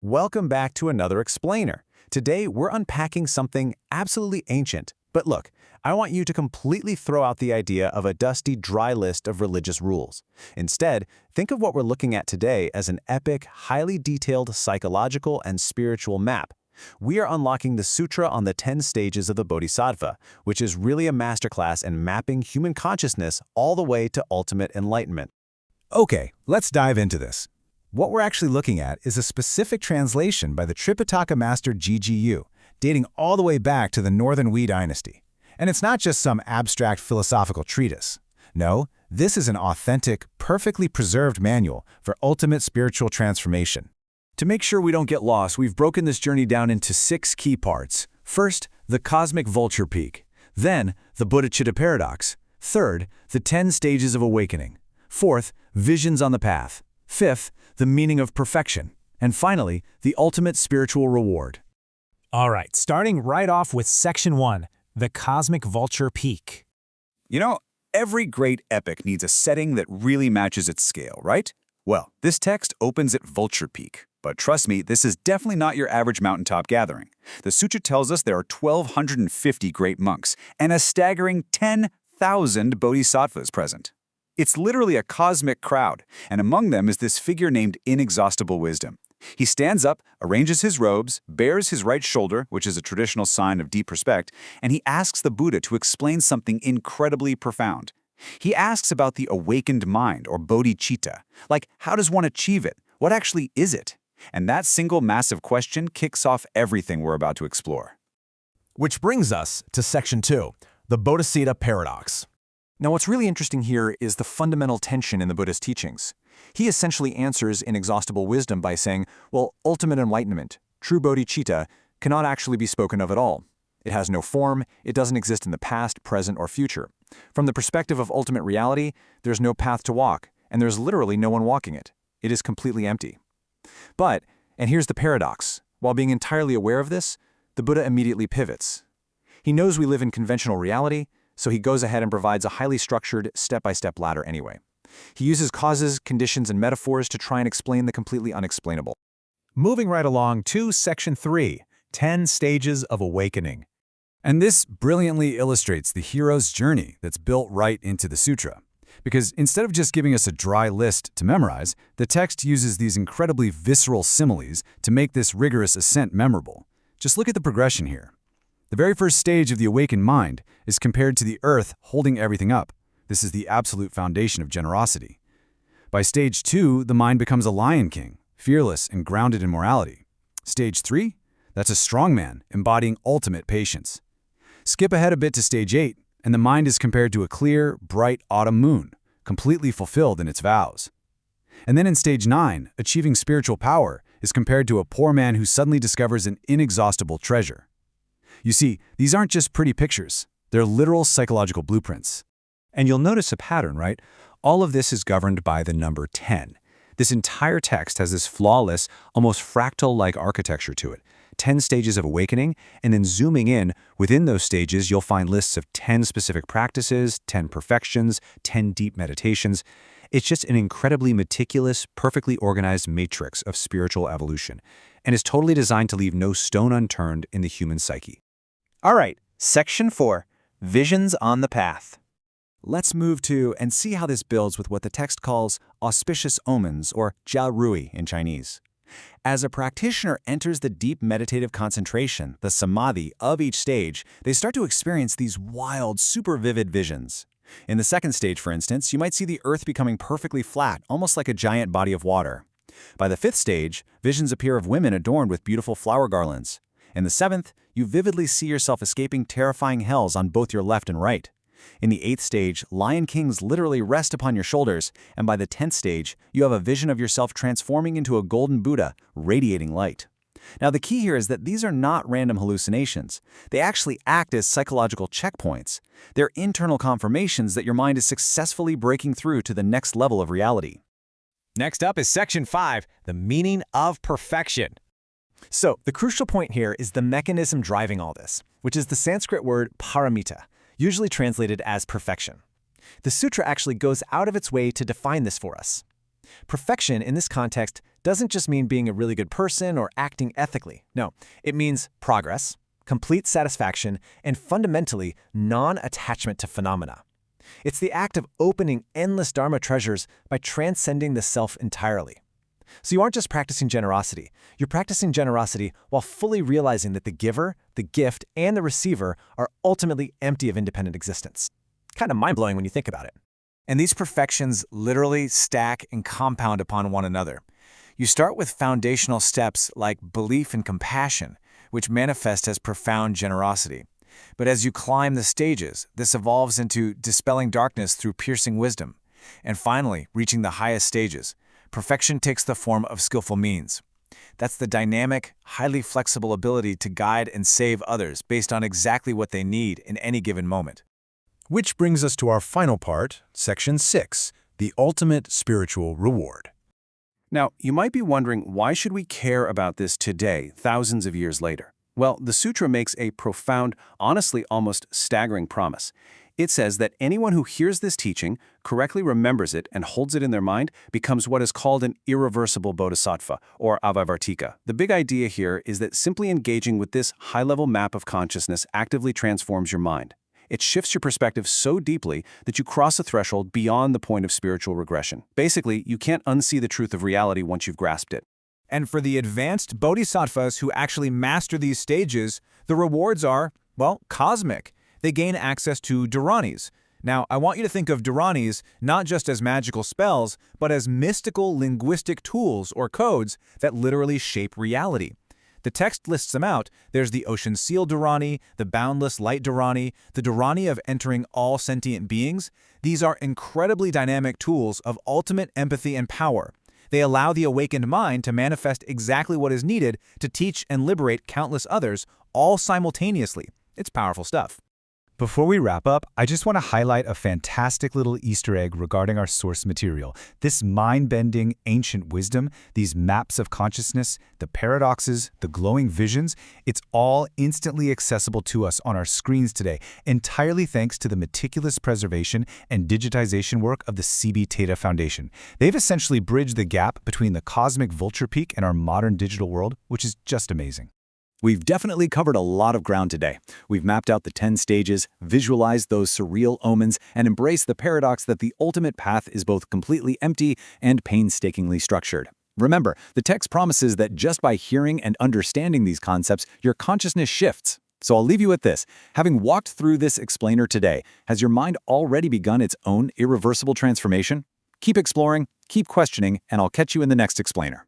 Welcome back to another explainer. Today, we're unpacking something absolutely ancient. But look, I want you to completely throw out the idea of a dusty, dry list of religious rules. Instead, think of what we're looking at today as an epic, highly detailed psychological and spiritual map. We are unlocking the Sutra on the 10 stages of the Bodhisattva, which is really a masterclass in mapping human consciousness all the way to ultimate enlightenment. Okay, let's dive into this. What we're actually looking at is a specific translation by the Tripitaka master GGU, dating all the way back to the Northern Wei dynasty. And it's not just some abstract philosophical treatise. No, this is an authentic, perfectly preserved manual for ultimate spiritual transformation. To make sure we don't get lost, we've broken this journey down into 6 key parts. First, the cosmic Vulture Peak. Then, the Bodhicitta paradox. Third, the 10 stages of awakening. Fourth, visions on the path. Fifth, the meaning of perfection. And finally, the ultimate spiritual reward. All right, starting right off with Section 1, the Cosmic Vulture Peak. You know, every great epic needs a setting that really matches its scale, right? Well, this text opens at Vulture Peak. But trust me, this is definitely not your average mountaintop gathering. The Sutra tells us there are 1,250 great monks and a staggering 10,000 bodhisattvas present. It's literally a cosmic crowd, and among them is this figure named Inexhaustible Wisdom. He stands up, arranges his robes, bares his right shoulder, which is a traditional sign of deep respect, and he asks the Buddha to explain something incredibly profound. He asks about the awakened mind, or bodhicitta. Like, how does one achieve it? What actually is it? And that single massive question kicks off everything we're about to explore. Which brings us to Section 2, the Bodhicitta paradox. Now, what's really interesting here is the fundamental tension in the Buddha's teachings. He essentially answers Inexhaustible Wisdom by saying, well, ultimate enlightenment, true bodhicitta, cannot actually be spoken of at all. It has no form, it doesn't exist in the past, present, or future. From the perspective of ultimate reality, there's no path to walk, and there's literally no one walking it. It is completely empty. But, and here's the paradox, while being entirely aware of this, the Buddha immediately pivots. He knows we live in conventional reality, so he goes ahead and provides a highly structured, step-by-step ladder anyway. He uses causes, conditions, and metaphors to try and explain the completely unexplainable. Moving right along to Section 3, 10 stages of awakening. And this brilliantly illustrates the hero's journey that's built right into the sutra. Because instead of just giving us a dry list to memorize, the text uses these incredibly visceral similes to make this rigorous ascent memorable. Just look at the progression here. The very first stage of the awakened mind is compared to the earth holding everything up. This is the absolute foundation of generosity. By stage 2, the mind becomes a lion king, fearless and grounded in morality. Stage 3, that's a strong man, embodying ultimate patience. Skip ahead a bit to stage 8, and the mind is compared to a clear, bright autumn moon, completely fulfilled in its vows. And then in stage 9, achieving spiritual power is compared to a poor man who suddenly discovers an inexhaustible treasure. You see, these aren't just pretty pictures. They're literal psychological blueprints. And you'll notice a pattern, right? All of this is governed by the number 10. This entire text has this flawless, almost fractal-like architecture to it. 10 stages of awakening, and then zooming in, within those stages, you'll find lists of 10 specific practices, 10 perfections, 10 deep meditations. It's just an incredibly meticulous, perfectly organized matrix of spiritual evolution, and is totally designed to leave no stone unturned in the human psyche. All right, Section 4, Visions on the Path. Let's move to and see how this builds with what the text calls auspicious omens, or jia rui in Chinese. As a practitioner enters the deep meditative concentration, the samadhi, of each stage, they start to experience these wild, super vivid visions. In the second stage, for instance, you might see the earth becoming perfectly flat, almost like a giant body of water. By the 5th stage, visions appear of women adorned with beautiful flower garlands. In the 7th, you vividly see yourself escaping terrifying hells on both your left and right. In the 8th stage, lion kings literally rest upon your shoulders, and by the 10th stage, you have a vision of yourself transforming into a golden Buddha, radiating light. Now, the key here is that these are not random hallucinations. They actually act as psychological checkpoints. They're internal confirmations that your mind is successfully breaking through to the next level of reality. Next up is Section 5, the meaning of perfection. So, the crucial point here is the mechanism driving all this, which is the Sanskrit word paramita, usually translated as perfection. The sutra actually goes out of its way to define this for us. Perfection in this context doesn't just mean being a really good person or acting ethically. No, it means progress, complete satisfaction, and fundamentally non-attachment to phenomena. It's the act of opening endless Dharma treasures by transcending the self entirely. So you aren't just practicing generosity. You're practicing generosity while fully realizing that the giver, the gift, and the receiver are ultimately empty of independent existence. Kind of mind-blowing when you think about it. And these perfections literally stack and compound upon one another. You start with foundational steps like belief and compassion, which manifest as profound generosity. But as you climb the stages, this evolves into dispelling darkness through piercing wisdom. And finally, reaching the highest stages, perfection takes the form of skillful means. That's the dynamic, highly flexible ability to guide and save others based on exactly what they need in any given moment. Which brings us to our final part, Section 6, the ultimate spiritual reward. Now, you might be wondering, why should we care about this today, thousands of years later? Well, the Sutra makes a profound, honestly almost staggering promise. It says that anyone who hears this teaching, correctly remembers it, and holds it in their mind becomes what is called an irreversible bodhisattva, or avavartika. The big idea here is that simply engaging with this high-level map of consciousness actively transforms your mind. It shifts your perspective so deeply that you cross a threshold beyond the point of spiritual regression. Basically, you can't unsee the truth of reality once you've grasped it. And for the advanced bodhisattvas who actually master these stages, the rewards are, well, cosmic. They gain access to Dharanis. Now, I want you to think of Dharanis not just as magical spells, but as mystical linguistic tools or codes that literally shape reality. The text lists them out. There's the Ocean Seal Dharani, the Boundless Light Dharani, the Dharani of entering all sentient beings. These are incredibly dynamic tools of ultimate empathy and power. They allow the awakened mind to manifest exactly what is needed to teach and liberate countless others, all simultaneously. It's powerful stuff. Before we wrap up, I just want to highlight a fantastic little Easter egg regarding our source material. This mind-bending ancient wisdom, these maps of consciousness, the paradoxes, the glowing visions, it's all instantly accessible to us on our screens today, entirely thanks to the meticulous preservation and digitization work of the C.B. Theta Foundation. They've essentially bridged the gap between the cosmic Vulture Peak and our modern digital world, which is just amazing. We've definitely covered a lot of ground today. We've mapped out the 10 stages, visualized those surreal omens, and embraced the paradox that the ultimate path is both completely empty and painstakingly structured. Remember, the text promises that just by hearing and understanding these concepts, your consciousness shifts. So I'll leave you with this. Having walked through this explainer today, has your mind already begun its own irreversible transformation? Keep exploring, keep questioning, and I'll catch you in the next explainer.